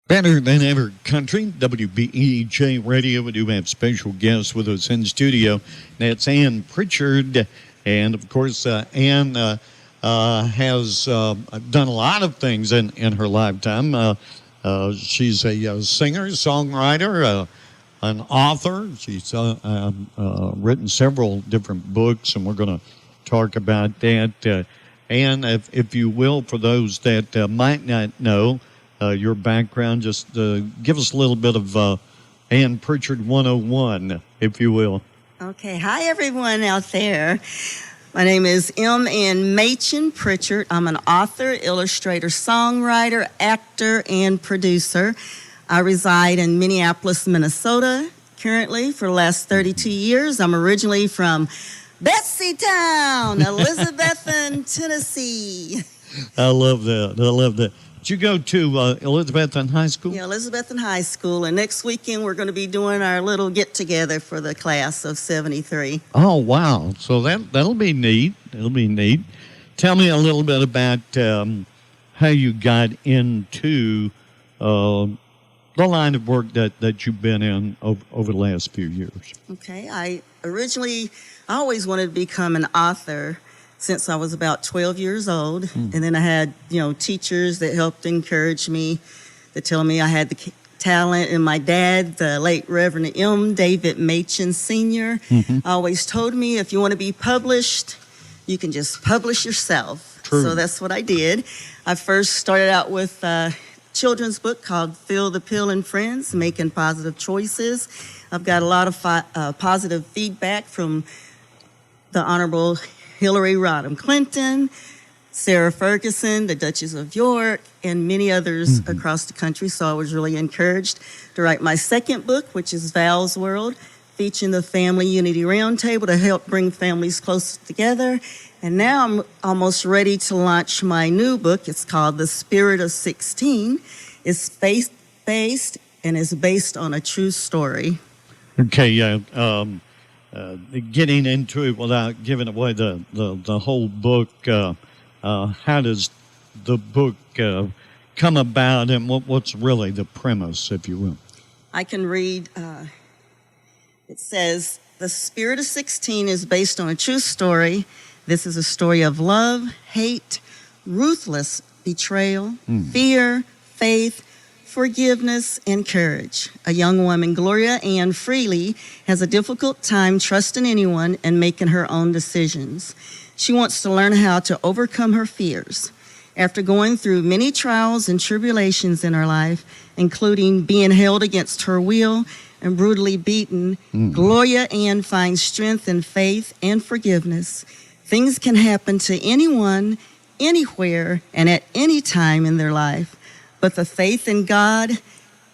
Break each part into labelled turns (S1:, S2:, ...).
S1: Better than ever country, WBEJ Radio. We do have special guests with us in studio. That's Machen Pritchard. And, of course, Ann has done a lot of things in her lifetime. She's a singer, songwriter, an author. She's written several different books, and we're going to talk about that. Ann, if you will, for those that might not know, your background, just give us a little bit of Machen Pritchard 101, if you will.
S2: Okay. Hi, everyone out there. My name is Machen Pritchard. I'm an author, illustrator, songwriter, actor, and producer. I reside in Minneapolis, Minnesota, currently for the last 32 years. I'm originally from Betsytown, Elizabethton, Tennessee.
S1: I love that. Did you go to Elizabethton High School?
S2: Yeah, Elizabethton High School. And next weekend, we're going to be doing our little get-together for the class of 73.
S1: Oh, wow. So that'll be neat. It'll be neat. Tell me a little bit about how you got into the line of work that you've been in over the last few years.
S2: Okay. I always wanted to become an author since I was about 12 years old. And then I had, teachers that helped encourage me, that tell me I had the talent. And my dad, the late Reverend M. David Machen Sr., always told me, if you want to be published, you can just publish yourself.
S1: True.
S2: So that's what I did. I first started out with a children's book called Feel the Pill and Friends, Making Positive Choices. I've got a lot of positive feedback from the Honorable Hillary Rodham Clinton, Sarah Ferguson, the Duchess of York, and many others across the country. So I was really encouraged to write my second book, which is Val's World, featuring the Family Unity Roundtable to help bring families closer together. And now I'm almost ready to launch my new book. It's called The Spirit of 16. It's faith-based and is based on a true story.
S1: Okay, yeah. Getting into it without giving away the whole book, how does the book come about, and what's really the premise, if you will?
S2: I can read, it says, The Spirit of 16 is based on a true story. This is a story of love, hate, ruthless betrayal, fear, faith, forgiveness, and courage. A young woman, Gloria Ann Freely, has a difficult time trusting anyone and making her own decisions. She wants to learn how to overcome her fears. After going through many trials and tribulations in her life, including being held against her will and brutally beaten, Gloria Ann finds strength in faith and forgiveness. Things can happen to anyone, anywhere, and at any time in their life. But the faith in God,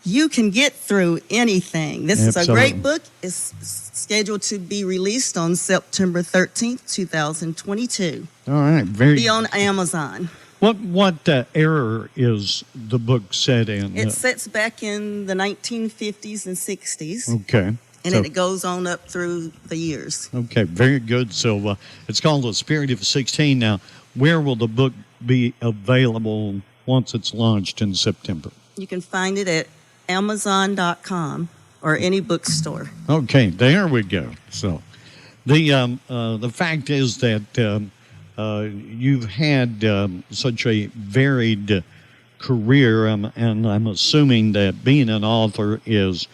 S2: you can get through anything. This is a great book. It's scheduled to be released on September 13th, 2022.
S1: All right.
S2: Be on Amazon.
S1: What era is the book set in?
S2: It sets back in the 1950s and 60s.
S1: Okay.
S2: And then it goes on up through the years.
S1: Okay, very good. So it's called The Spirit of 16. Now, where will the book be available once it's launched in September?
S2: You can find it at Amazon.com or any bookstore.
S1: Okay, there we go. So the fact is that you've had such a varied career, and I'm assuming that being an author is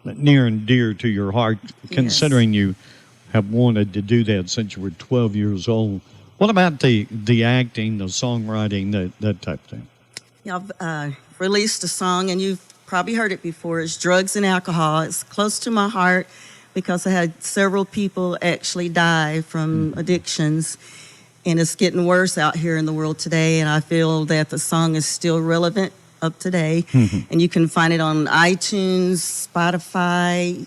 S1: near and dear to your heart, considering you have wanted to do that since you were 12 years old. What about the acting, the songwriting, that type of thing?
S2: Yeah, I've released a song, and you've probably heard it before. It's Drugs and Alcohol. It's close to my heart because I had several people actually die from addictions, and it's getting worse out here in the world today, and I feel that the song is still relevant up today. And you can find it on iTunes, Spotify,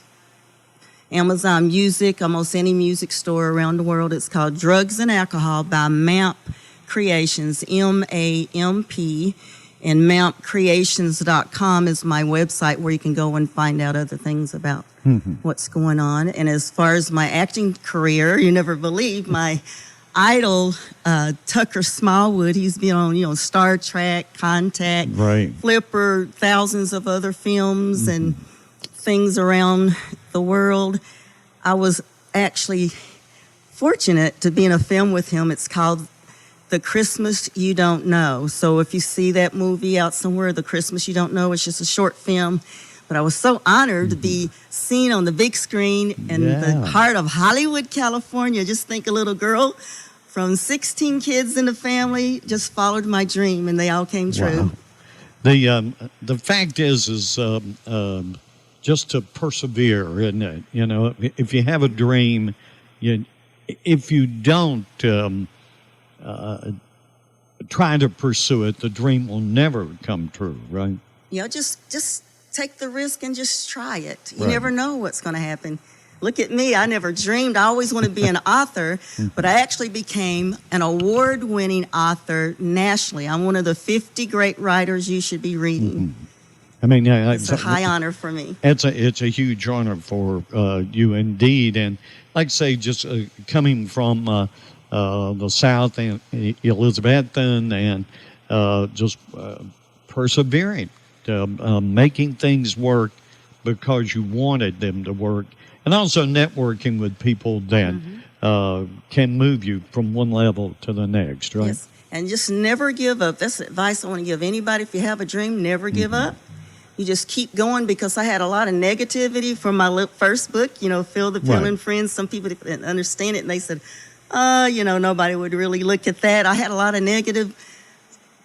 S2: Amazon Music, almost any music store around the world. It's called Drugs and Alcohol by MAMP Creations, M-A-M-P. And mampcreations.com is my website where you can go and find out other things about what's going on. And as far as my acting career, you never believe my idol, Tucker Smallwood. He's been on, Star Trek, Contact,
S1: Right.
S2: Flipper, thousands of other films and things around the world. I was actually fortunate to be in a film with him. It's called The Christmas You Don't Know. So if you see that movie out somewhere, The Christmas You Don't Know, it's just a short film. But I was so honored to be seen on the big screen in the heart of Hollywood, California. Just think, a little girl from 16 kids in the family just followed my dream, and they all came true.
S1: Wow. The fact is just to persevere, isn't it? If you have a dream, if you don't try to pursue it, the dream will never come true, right?
S2: Just take the risk and just try it. You never know what's going to happen. Look at me. I never dreamed. I always wanted to be an author, but I actually became an award-winning author nationally. I'm one of the 50 great writers you should be reading.
S1: I mean,
S2: it's a high honor for me.
S1: It's a huge honor for you indeed. And like I say, just coming from the South and Elizabethan and just persevering, making things work because you wanted them to work, and also networking with people that can move you from one level to the next, right?
S2: Yes, and just never give up. That's advice I want to give anybody. If you have a dream, never give up. You just keep going, because I had a lot of negativity from my first book, Phil the Pill and Friends. Some people didn't understand it, and they said, nobody would really look at that. I had a lot of negative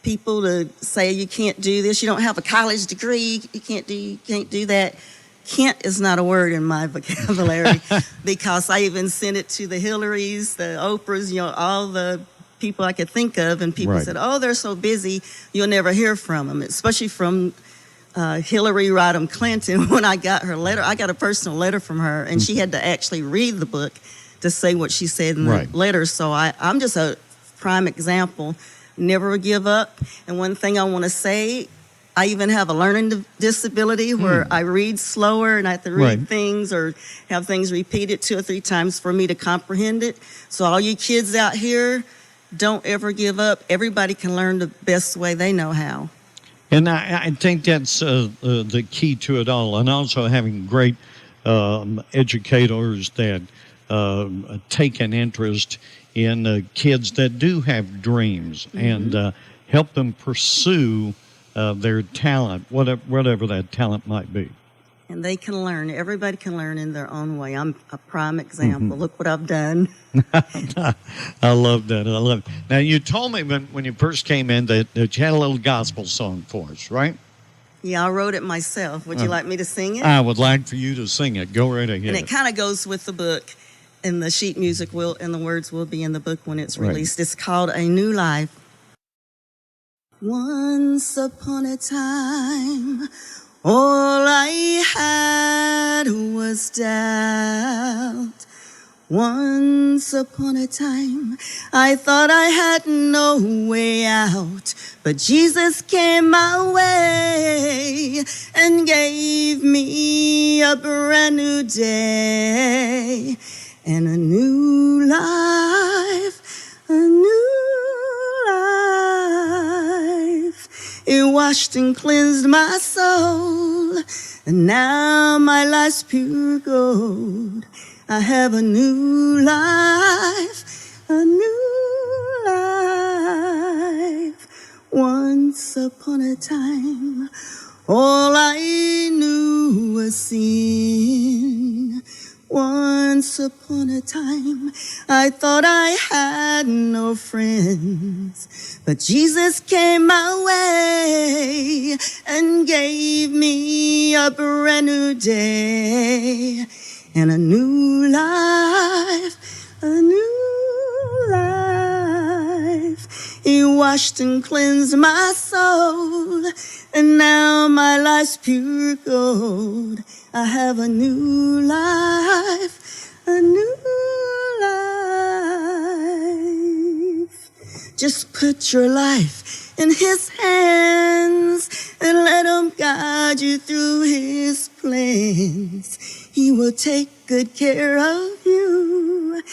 S2: people to say, you can't do this, you don't have a college degree, you can't do that. Can't is not a word in my vocabulary, because I even sent it to the Hillarys, the Oprahs, all the people I could think of, and people said, oh, they're so busy, you'll never hear from them, especially from Hillary Rodham Clinton. When I got her letter, I got a personal letter from her, and she had to actually read the book to say what she said in the letter. So I'm just a prime example. Never give up. And one thing I want to say, I even have a learning disability where I read slower and I have to read things or have things repeated 2 or 3 times for me to comprehend it. So all you kids out here, don't ever give up. Everybody can learn the best way they know how.
S1: And I think that's the key to it all. And also having great educators that take an interest in kids that do have dreams and help them pursue their talent, whatever that talent might be.
S2: And they can learn. Everybody can learn in their own way. I'm a prime example. Look what I've done.
S1: I love that. I love it. Now, you told me when you first came in that you had a little gospel song for us, right?
S2: Yeah, I wrote it myself. Would you like me to sing it?
S1: I would like for you to sing it. Go right ahead.
S2: And it kind of goes with the book. And the sheet music and the words will be in the book when it's released. It's called A New Life. Once upon a time, all I had was doubt. Once upon a time, I thought I had no way out, but Jesus came my way and gave me a brand new day. And a new life, a new life. It washed and cleansed my soul, and now my life's pure gold. I have a new life, a new life. Once upon a time, all I knew was sin. Once upon a time, I thought I had no friends, but Jesus came my way and gave me a brand new day and a new life, a new life. He washed and cleansed my soul, and now my life's pure gold. I have a new life, a new life. Just put your life in His hands and let Him guide you through His plans. He will take good care of you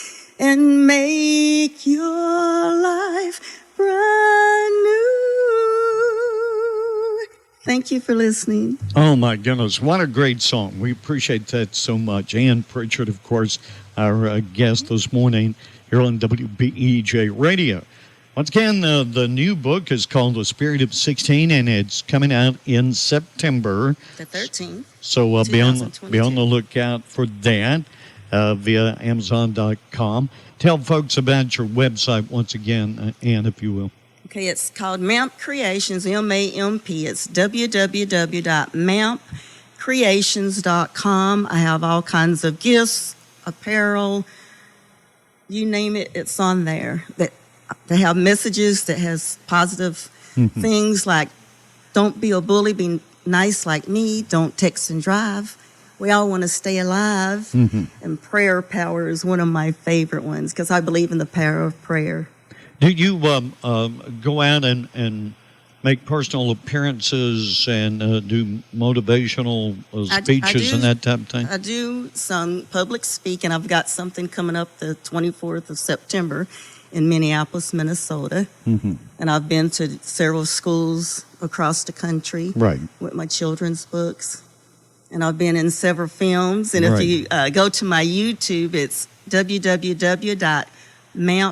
S2: and make your life brand new. Thank you for listening.
S1: Oh, my goodness. What a great song. We appreciate that so much. Ann Pritchard, of course, our guest this morning here on WBEJ Radio. Once again, the new book is called The Spirit of 16, and it's coming out in September.
S2: The 13th.
S1: So be on the lookout for that via Amazon.com. Tell folks about your website once again, Ann, if you will.
S2: Okay, it's called MAMP Creations, M-A-M-P. It's www.mampcreations.com. I have all kinds of gifts, apparel, you name it, it's on there. They have messages that has positive things like, don't be a bully, be nice like me, don't text and drive. We all want to stay alive. And prayer power is one of my favorite ones because I believe in the power of prayer.
S1: Do you go out and make personal appearances and do motivational speeches and that type of thing?
S2: I do some public speaking. I've got something coming up the 24th of September in Minneapolis, Minnesota. And I've been to several schools across the country with my children's books. And I've been in several films. And if you go to my YouTube, it's www.MAMP,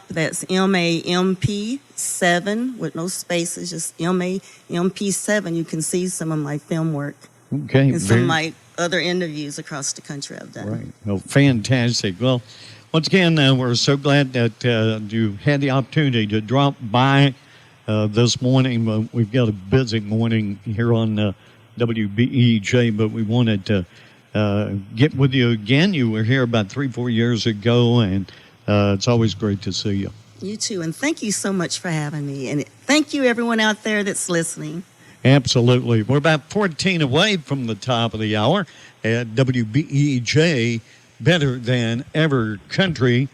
S2: that's M-A-M-P 7 with no spaces, just M-A-M-P 7. You can see some of my film work.
S1: Okay.
S2: And some of my other interviews across the country I've done.
S1: Right. Well, fantastic. Well, once again, we're so glad that you had the opportunity to drop by this morning. We've got a busy morning here on WBEJ, but we wanted to get with you again. You were here about 3-4 years ago, and it's always great to see you.
S2: You too, and thank you so much for having me. And thank you, everyone out there that's listening.
S1: Absolutely. We're about 14 away from the top of the hour at WBEJ, Better Than Ever Country.